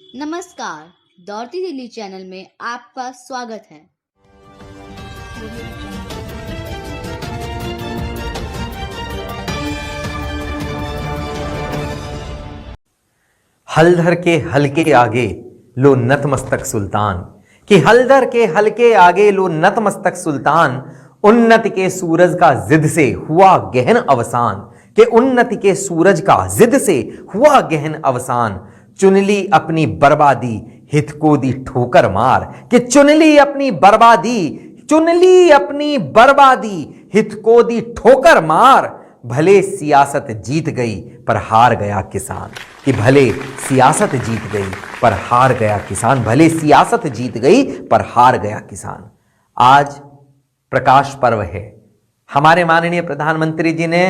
नमस्कार, दौड़ती दिल्ली चैनल में आपका स्वागत है। हलधर के हलके आगे लो नतमस्तक सुल्तान, कि हलधर के हलके आगे लो नतमस्तक सुल्तान, उन्नति के सूरज का जिद से हुआ गहन अवसान, कि उन्नति के सूरज का जिद से हुआ गहन अवसान, चुन ली अपनी बर्बादी हित को दी ठोकर मार, कि चुन ली अपनी बर्बादी, चुन ली अपनी बर्बादी हित को दी ठोकर मार, भले सियासत जीत गई पर हार गया किसान, कि भले सियासत जीत गई पर हार गया किसान, भले सियासत जीत गई पर हार गया किसान। आज प्रकाश पर्व है। हमारे माननीय प्रधानमंत्री जी ने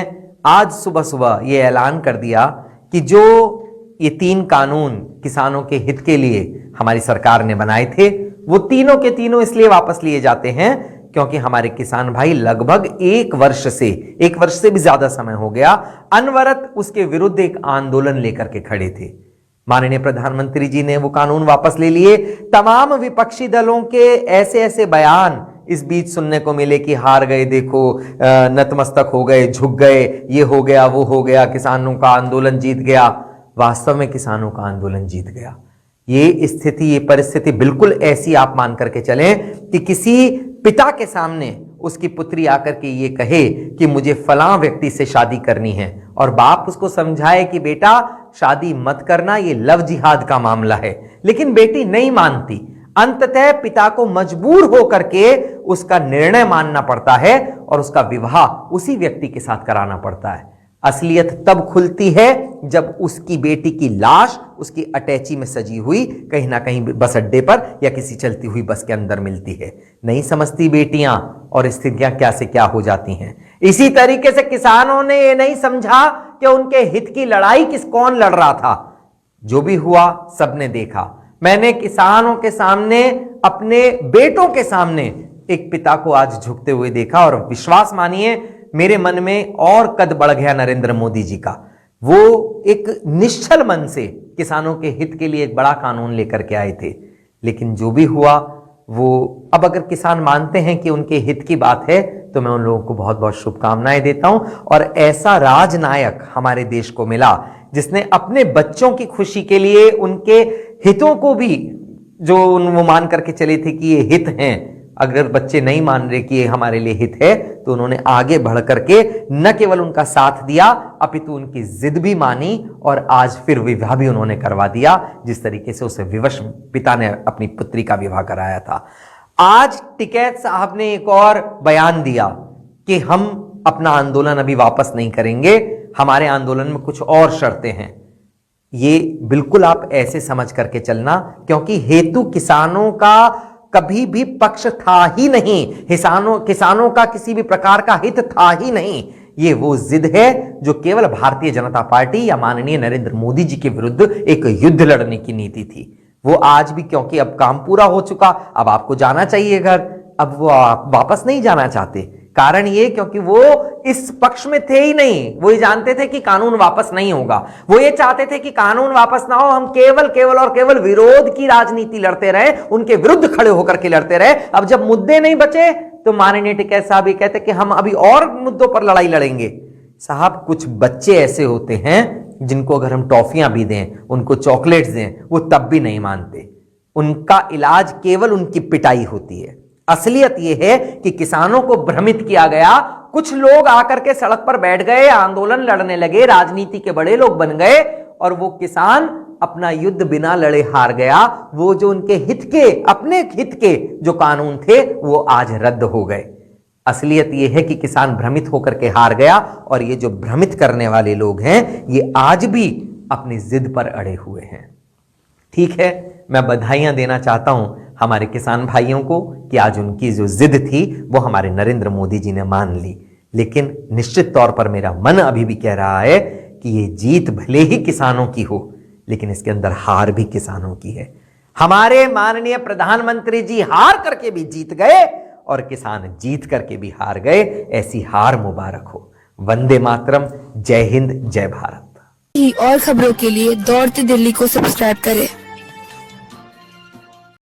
आज सुबह सुबह ये ऐलान कर दिया कि जो ये 3 कानून किसानों के हित के लिए हमारी सरकार ने बनाए थे, वो तीनों के तीनों इसलिए वापस लिए जाते हैं क्योंकि हमारे किसान भाई लगभग 1 वर्ष से भी ज्यादा समय हो गया अनवरत उसके विरुद्ध एक आंदोलन लेकर के खड़े थे। माननीय प्रधानमंत्री जी ने वो कानून वापस ले लिए। तमाम विपक्षी दलों के ऐसे ऐसे बयान इस बीच सुनने को मिले कि हार गए, देखो नतमस्तक हो गए, झुक गए, ये हो गया, वो हो गया, किसानों का आंदोलन जीत गया। वास्तव में किसानों का आंदोलन जीत गया। ये स्थिति, ये परिस्थिति बिल्कुल ऐसी आप मान करके चलें कि किसी पिता के सामने उसकी पुत्री आकर के ये कहे कि मुझे फलां व्यक्ति से शादी करनी है और बाप उसको समझाए कि बेटा शादी मत करना, ये लव जिहाद का मामला है, लेकिन बेटी नहीं मानती। अंततः पिता को मजबूर होकर के उसका निर्णय मानना पड़ता है और उसका विवाह उसी व्यक्ति के साथ कराना पड़ता है। असलियत तब खुलती है जब उसकी बेटी की लाश उसकी अटैची में सजी हुई कहीं ना कहीं बस अड्डे पर या किसी चलती हुई बस के अंदर मिलती है। नहीं समझती बेटियां और स्थितियां क्या से क्या हो जाती हैं। इसी तरीके से किसानों ने ये नहीं समझा कि उनके हित की लड़ाई कौन लड़ रहा था। जो भी हुआ सबने देखा। मैंने किसानों के सामने, अपने बेटों के सामने एक पिता को आज झुकते हुए देखा और विश्वास मानिए मेरे मन में और कद बढ़ गया नरेंद्र मोदी जी का। वो एक निश्चल मन से किसानों के हित के लिए एक बड़ा कानून लेकर के आए थे, लेकिन जो भी हुआ वो अब अगर किसान मानते हैं कि उनके हित की बात है तो मैं उन लोगों को बहुत बहुत शुभकामनाएं देता हूं। और ऐसा राजनायक हमारे देश को मिला जिसने अपने बच्चों की खुशी के लिए उनके हितों को भी, जो वो मान करके चले थे कि ये हित हैं, अगर बच्चे नहीं मान रहे कि ये हमारे लिए हित है, तो उन्होंने आगे बढ़ करके न केवल उनका साथ दिया अपितु उनकी जिद भी मानी और आज फिर विवाह भी उन्होंने करवा दिया, जिस तरीके से उसे विवश पिता ने अपनी पुत्री का विवाह कराया था। आज टिकैत साहब ने एक और बयान दिया कि हम अपना आंदोलन अभी वापस नहीं करेंगे, हमारे आंदोलन में कुछ और शर्तें हैं। ये बिल्कुल आप ऐसे समझ करके चलना, क्योंकि हेतु किसानों का कभी भी पक्ष था ही नहीं, किसानों का किसी भी प्रकार का हित था ही नहीं। ये वो जिद है जो केवल भारतीय जनता पार्टी या माननीय नरेंद्र मोदी जी के विरुद्ध एक युद्ध लड़ने की नीति थी। वो आज भी, क्योंकि अब काम पूरा हो चुका, अब आपको जाना चाहिए घर, अब वो आप वापस नहीं जाना चाहते। कारण ये क्योंकि वो इस पक्ष में थे ही नहीं। वो ये जानते थे कि कानून वापस नहीं होगा। वो ये चाहते थे कि कानून वापस ना हो, हम केवल विरोध की राजनीति लड़ते रहे, उनके विरुद्ध खड़े होकर के लड़ते रहे। अब जब मुद्दे नहीं बचे तो माननीय टिकैत साहब ये कहते कि हम अभी और मुद्दों पर लड़ाई लड़ेंगे। साहब, कुछ बच्चे ऐसे होते हैं जिनको अगर हम टॉफियां भी दें, उनको चॉकलेट्स दें, वो तब भी नहीं मानते। उनका इलाज केवल उनकी पिटाई होती है। असलियत यह है कि किसानों को भ्रमित किया गया। कुछ लोग आकर के सड़क पर बैठ गए, आंदोलन लड़ने लगे, राजनीति के बड़े लोग बन गए और वो किसान अपना युद्ध बिना लड़े हार गया। वो जो उनके हित के, अपने हित के जो कानून थे वो आज रद्द हो गए। असलियत यह है कि किसान भ्रमित होकर के हार गया और ये जो भ्रमित करने वाले लोग हैं ये आज भी अपनी जिद पर अड़े हुए हैं। ठीक है, मैं बधाइयां देना चाहता हूं हमारे किसान भाइयों को कि आज उनकी जो जिद थी वो हमारे नरेंद्र मोदी जी ने मान ली। लेकिन निश्चित तौर पर मेरा मन अभी भी कह रहा है कि ये जीत भले ही किसानों की हो, लेकिन इसके अंदर हार भी किसानों की है। हमारे माननीय प्रधानमंत्री जी हार करके भी जीत गए और किसान जीत करके भी हार गए। ऐसी हार मुबारक हो। वंदे मातरम। जय हिंद, जय भारत। और खबरों के लिए दौड़ती दिल्ली को सब्सक्राइब करें।